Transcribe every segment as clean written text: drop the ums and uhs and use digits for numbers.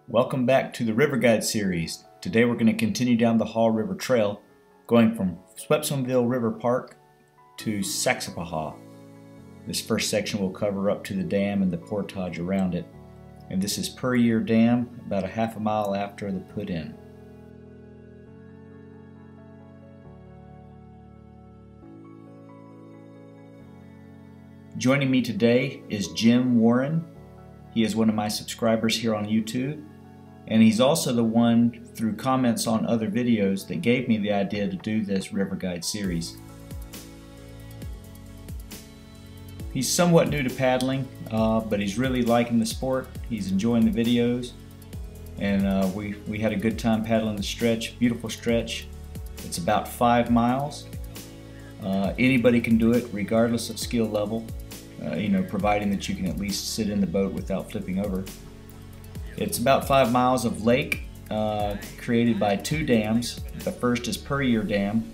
Welcome back to the River Guide series. Today we're going to continue down the Haw River Trail, going from Swepsonville River Park to Saxapahaw. This first section will cover up to the dam and the portage around it. And this is Per Year Dam, about a half a mile after the put-in. Joining me today is Jim Warren. He is one of my subscribers here on YouTube, and he's also the one, through comments on other videos, that gave me the idea to do this River Guide series. He's somewhat new to paddling, but he's really liking the sport. He's enjoying the videos, and we had a good time paddling the stretch. Beautiful stretch. It's about 5 miles. Anybody can do it regardless of skill level. Providing that you can at least sit in the boat without flipping over. It's about 5 miles of lake created by 2 dams. The first is Per Year Dam,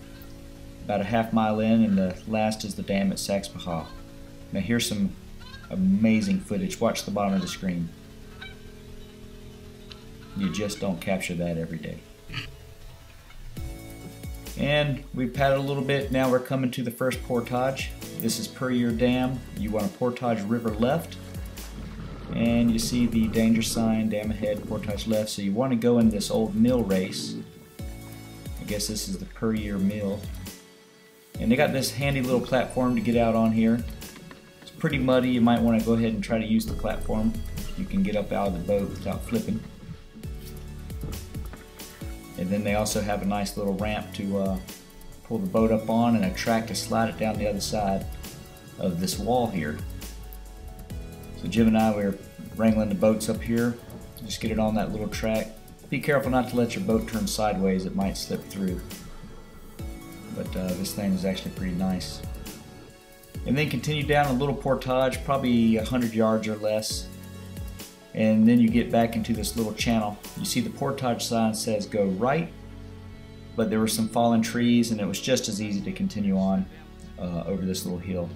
about a half mile in, and the last is the dam at Saxapahaw. Now here's some amazing footage. Watch the bottom of the screen. You just don't capture that every day. And we paddled a little bit. Now we're coming to the first portage. This is Per Year Dam. You want to portage river left, and you see the danger sign, dam ahead, portage left. So you want to go in this old mill race. I guess this is the Per Year Mill. And they got this handy little platform to get out on here. It's pretty muddy. You might want to go ahead and try to use the platform. You can get up out of the boat without flipping. And then they also have a nice little ramp to pull the boat up on, and a track to slide it down the other side of this wall here. So Jim and I were wrangling the boats up here. Just get it on that little track. Be careful not to let your boat turn sideways. It might slip through. But this thing is actually pretty nice. And then continue down a little portage, probably 100 yards or less. And then you get back into this little channel. You see the portage sign says go right, but there were some fallen trees, and it was just as easy to continue on over this little hill.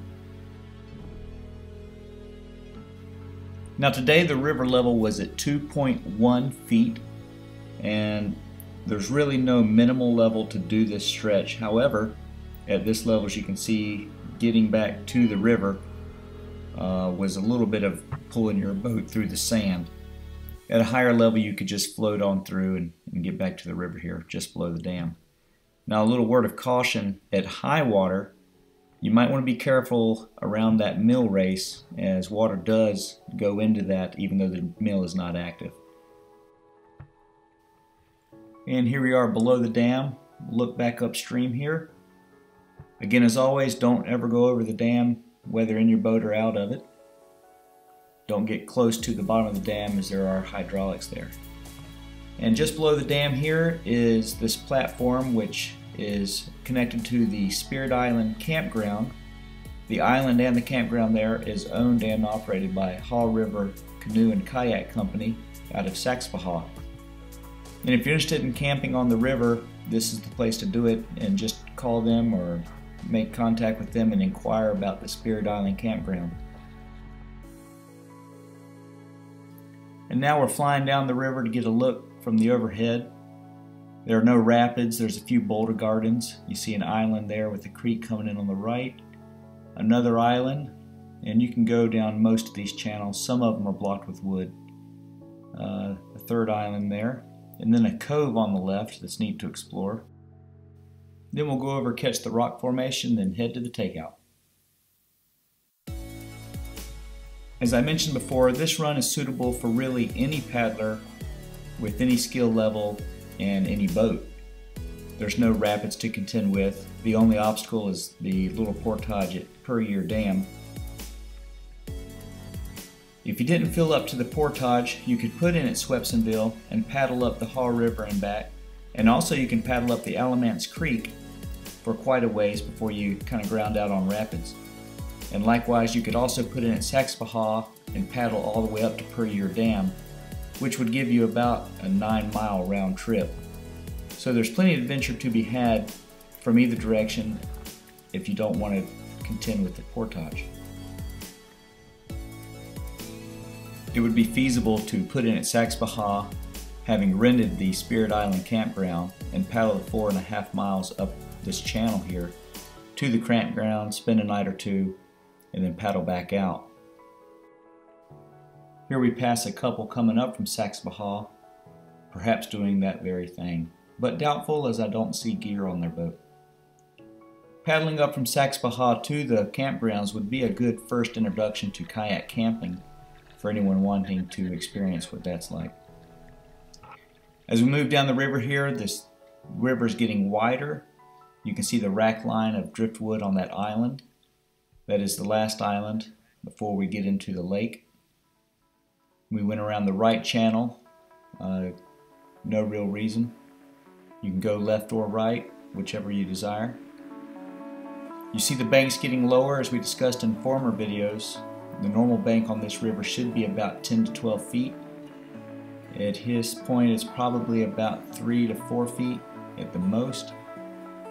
Now today the river level was at 2.1 feet, and there's really no minimal level to do this stretch. However, at this level, as you can see, getting back to the river was a little bit of pulling your boat through the sand. At a higher level, you could just float on through and get back to the river here, just below the dam. Now a little word of caution, at high water, you might want to be careful around that mill race, as water does go into that even though the mill is not active. And here we are below the dam. Look back upstream here. Again, as always, don't ever go over the dam, whether in your boat or out of it. Don't get close to the bottom of the dam, as there are hydraulics there. And just below the dam here is this platform, which is connected to the Spirit Island campground. The island and the campground there is owned and operated by Haw River Canoe and Kayak Company out of Saxapahaw. And if you're interested in camping on the river, this is the place to do it, and just call them or make contact with them and inquire about the Spirit Island campground. And now we're flying down the river to get a look from the overhead. There are no rapids. There's a few boulder gardens. You see an island there with the creek coming in on the right. Another island, and you can go down most of these channels. Some of them are blocked with wood. A third island there, and then a cove on the left that's neat to explore. Then we'll go over, catch the rock formation, then head to the takeout. As I mentioned before, this run is suitable for really any paddler with any skill level and any boat. There's no rapids to contend with. The only obstacle is the little portage at Per Year Dam. If you didn't fill up to the portage, you could put in at Swepsonville and paddle up the Haw River and back. And also you can paddle up the Alamance Creek for quite a ways before you kind of ground out on rapids. And likewise, you could also put in at Saxapahaw and paddle all the way up to Per Year Dam, which would give you about a 9-mile round trip. So there's plenty of adventure to be had from either direction if you don't want to contend with the portage. it would be feasible to put in at Saxapahaw, having rented the Spirit Island campground, and paddle the 4.5 miles up this channel here to the campground, spend a night or two, and then paddle back out. Here we pass a couple coming up from Saxapahaw, perhaps doing that very thing, but doubtful as I don't see gear on their boat. Paddling up from Saxapahaw to the campgrounds would be a good first introduction to kayak camping for anyone wanting to experience what that's like. As we move down the river here, this river is getting wider. You can see the rack line of driftwood on that island. That is the last island before we get into the lake. We went around the right channel, no real reason. You can go left or right, whichever you desire. You see the banks getting lower as we discussed in former videos. The normal bank on this river should be about 10 to 12 feet. At his point it's probably about 3 to 4 feet at the most,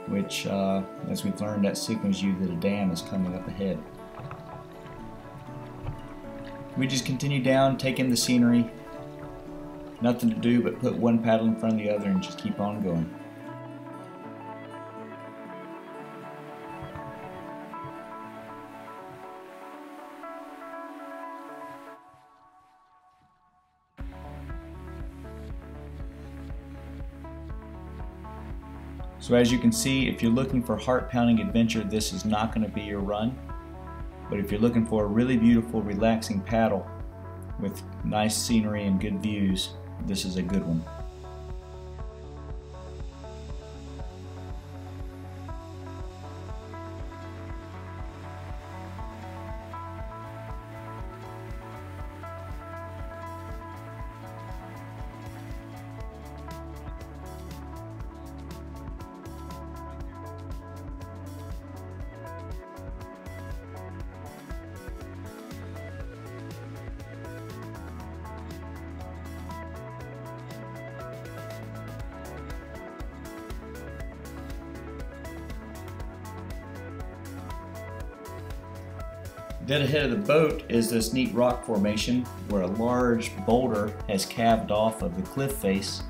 which as we've learned, that signals you that a dam is coming up ahead. We just continue down, take in the scenery. Nothing to do but put one paddle in front of the other and just keep on going. So as you can see, if you're looking for heart-pounding adventure, this is not going to be your run. But if you're looking for a really beautiful, relaxing paddle with nice scenery and good views, this is a good one. Dead ahead of the boat is this neat rock formation where a large boulder has calved off of the cliff face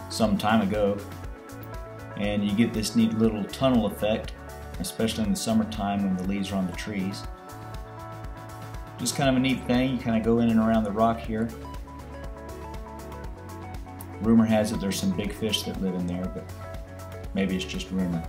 some time ago, and you get this neat little tunnel effect, especially in the summertime when the leaves are on the trees. Just kind of a neat thing. You kind of go in and around the rock here. Rumor has it there's some big fish that live in there, but maybe it's just rumor.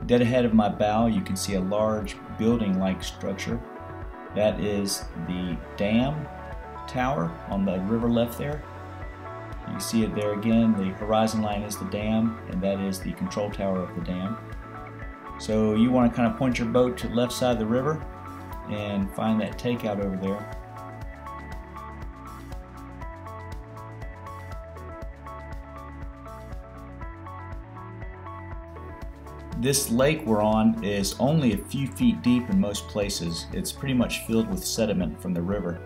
Dead ahead of my bow, you can see a large building-like structure. That is the dam tower on the river left there. You can see it there again. The horizon line is the dam, and that is the control tower of the dam. So you want to kind of point your boat to the left side of the river and find that takeout over there. This lake we're on is only a few feet deep in most places. It's pretty much filled with sediment from the river.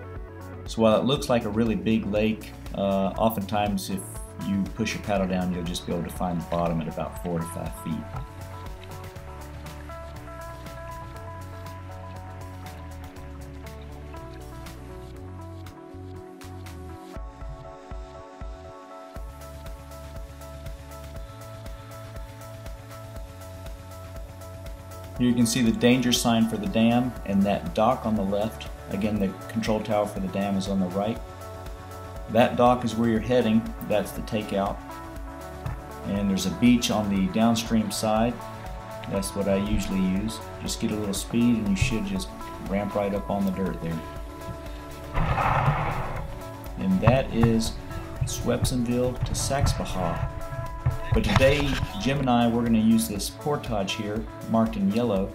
So while it looks like a really big lake, oftentimes if you push your paddle down, you'll just be able to find the bottom at about 4 to 5 feet. Here you can see the danger sign for the dam and that dock on the left. Again, the control tower for the dam is on the right. That dock is where you're heading. That's the takeout. And there's a beach on the downstream side. That's what I usually use. Just get a little speed and you should just ramp right up on the dirt there. And that is Swepsonville to Saxapahaw. But today, Jim and I, we're going to use this portage here, marked in yellow.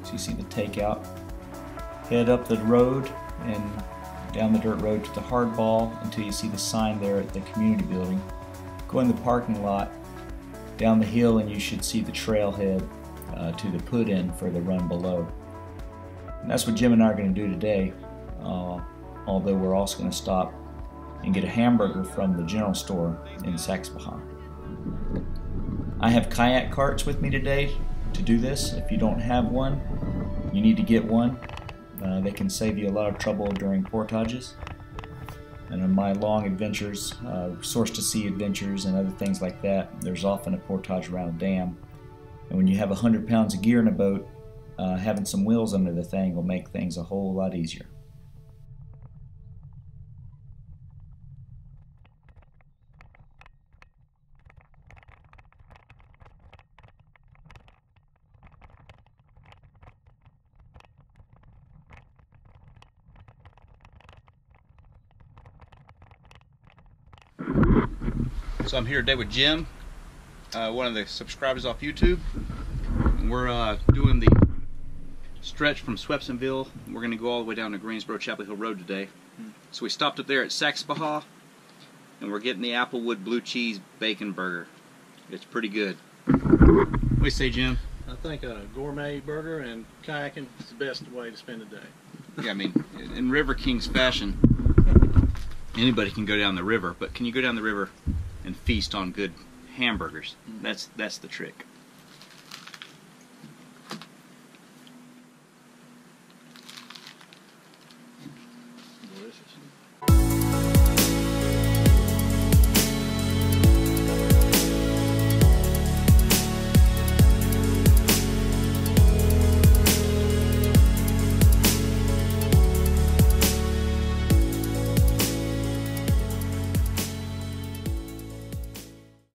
So you see the takeout. Head up the road and down the dirt road to the hardball until you see the sign there at the community building. Go in the parking lot, down the hill, and you should see the trailhead to the put-in for the run below. And that's what Jim and I are going to do today, although we're also going to stop and get a hamburger from the general store in Saxapahaw. I have kayak carts with me today to do this. If you don't have one, you need to get one. They can save you a lot of trouble during portages. And in my long adventures, source to sea adventures and other things like that, there's often a portage around a dam. And when you have 100 pounds of gear in a boat, having some wheels under the thing will make things a whole lot easier. So I'm here today with Jim, one of the subscribers off YouTube. And we're doing the stretch from Swepsonville. We're going to go all the way down to Greensboro Chapel Hill Road today. So we stopped up there at Saxapahaw, and we're getting the Applewood blue cheese bacon burger. It's pretty good. What do you say, Jim? I think a gourmet burger and kayaking is the best way to spend a day. Yeah, I mean, in River King's fashion, anybody can go down the river, but can you go down the river and feast on good hamburgers? That's the trick.